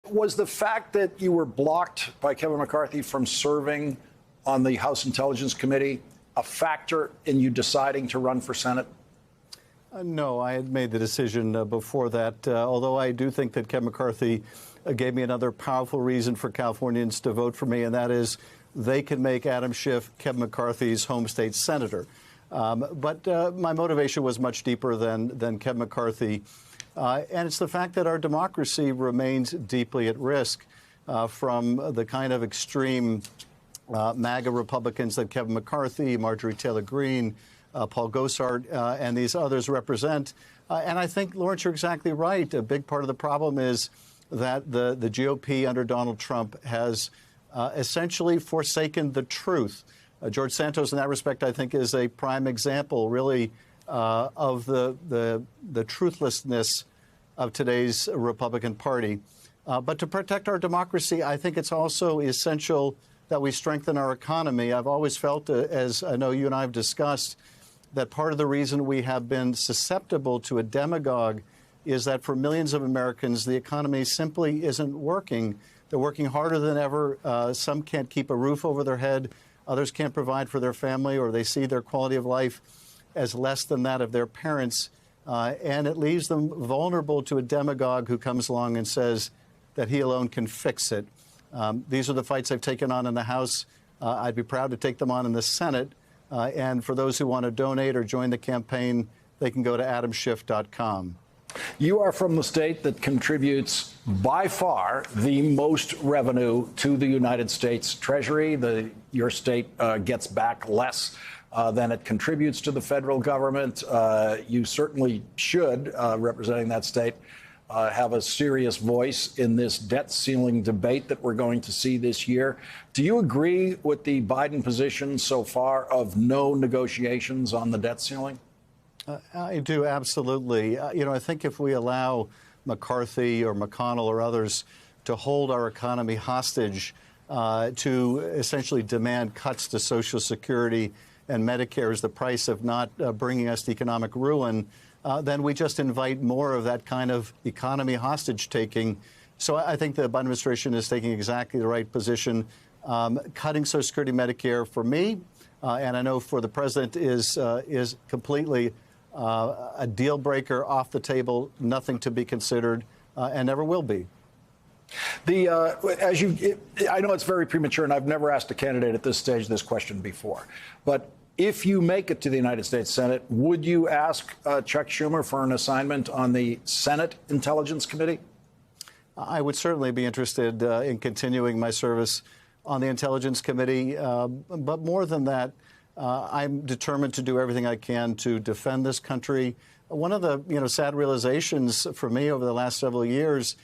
Was the fact that you were blocked by Kevin McCarthy from serving on the House Intelligence Committee a factor in you deciding to run for Senate? No, I had made the decision before that, although I do think that Kevin McCarthy gave me another powerful reason for Californians to vote for me, and that is they can make Adam Schiff Kevin McCarthy's home state senator. But my motivation was much deeper than Kevin McCarthy. And it's the fact that our democracy remains deeply at risk from the kind of extreme MAGA Republicans that Kevin McCarthy, Marjorie Taylor Greene, Paul Gosar, and these others represent. And I think, Lawrence, you're exactly right. A big part of the problem is that the GOP under Donald Trump has essentially forsaken the truth. George Santos, in that respect, I think, is a prime example, really, of the truthlessness of today's Republican Party. But to protect our democracy, I think it's also essential that we strengthen our economy. I've always felt, as I know you and I have discussed, that part of the reason we have been susceptible to a demagogue is that for millions of Americans, the economy simply isn't working. They're working harder than ever. Some can't keep a roof over their head. Others can't provide for their family, or they see their quality of life as less than that of their parents. And it leaves them vulnerable to a demagogue who comes along and says that he alone can fix it. These are the fights I've taken on in the House. I'd be proud to take them on in the Senate. And for those who want to donate or join the campaign, they can go to adamschiff.com. You are from the state that contributes by far the most revenue to the United States Treasury. Your state gets back less than it contributes to the federal government. You certainly should, representing that state, have a serious voice in this debt ceiling debate that we're going to see this year. Do you agree with the Biden position so far of no negotiations on the debt ceiling? I do, absolutely. I think if we allow McCarthy or McConnell or others to hold our economy hostage, to essentially demand cuts to Social Security and Medicare as the price of not bringing us to economic ruin, then we just invite more of that kind of economy hostage taking. So I think the Biden administration is taking exactly the right position. Cutting Social Security, Medicare, for me, and I know for the president, is completely a deal breaker, off the table, nothing to be considered, and never will be. I know it's very premature, and I've never asked a candidate at this stage this question before, but if you make it to the United States Senate, would you ask Chuck Schumer for an assignment on the Senate Intelligence Committee? I would certainly be interested in continuing my service on the Intelligence Committee, but more than that, I'm determined to do everything I can to defend this country. One of the sad realizations for me over the last several years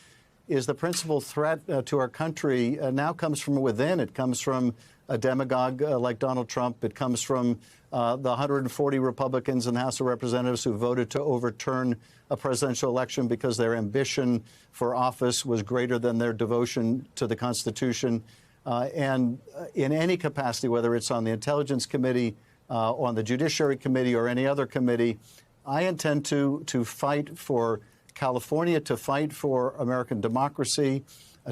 is the principal threat to our country now comes from within. It comes from a demagogue like Donald Trump. It comes from the 140 Republicans in the House of Representatives who voted to overturn a presidential election because their ambition for office was greater than their devotion to the Constitution. And in any capacity, whether it's on the Intelligence Committee, on the Judiciary Committee, or any other committee, I intend to fight for California, to fight for American democracy,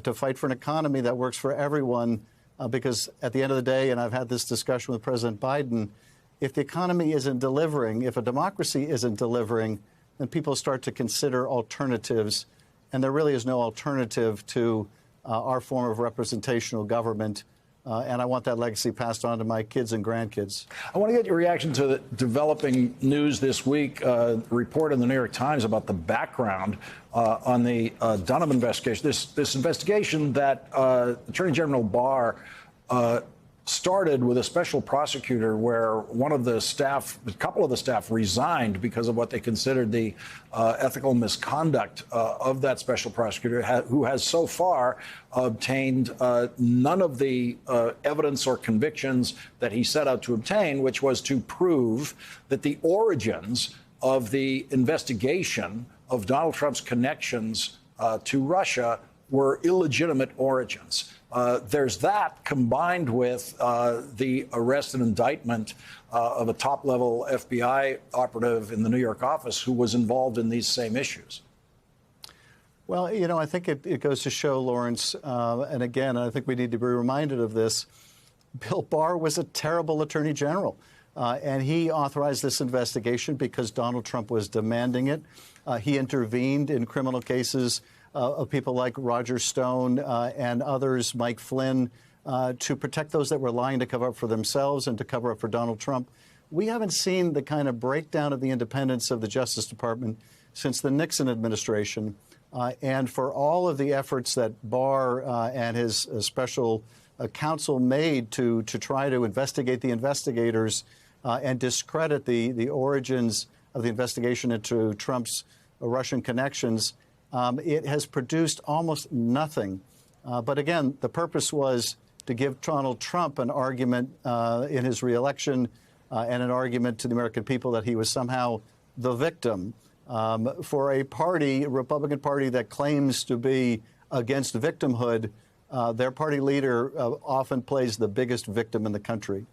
to fight for an economy that works for everyone, because at the end of the day, and I've had this discussion with President Biden, if the economy isn't delivering, if a democracy isn't delivering, then people start to consider alternatives, and there really is no alternative to our form of representational government. And I want that legacy passed on to my kids and grandkids. I want to get your reaction to the developing news this week, a report in the New York Times about the background on the Dunham investigation, this investigation that Attorney General Barr started with a special prosecutor where one of the staff, a couple of the staff resigned because of what they considered the ethical misconduct of that special prosecutor, who has so far obtained none of the evidence or convictions that he set out to obtain, which was to prove that the origins of the investigation of Donald Trump's connections to Russia were illegitimate origins. There's that combined with the arrest and indictment of a top-level FBI operative in the New York office who was involved in these same issues. Well, you know, I think it goes to show, Lawrence, and again, I think we need to be reminded of this. Bill Barr was a terrible attorney general, and he authorized this investigation because Donald Trump was demanding it. He intervened in criminal cases of people like Roger Stone and others, Mike Flynn, to protect those that were lying to cover up for themselves and to cover up for Donald Trump. We haven't seen the kind of breakdown of the independence of the Justice Department since the Nixon administration. And for all of the efforts that Barr and his special counsel made to try to investigate the investigators and discredit the origins of the investigation into Trump's Russian connections, it has produced almost nothing. But again, the purpose was to give Donald Trump an argument in his reelection and an argument to the American people that he was somehow the victim. For a party, a Republican Party that claims to be against victimhood, their party leader often plays the biggest victim in the country.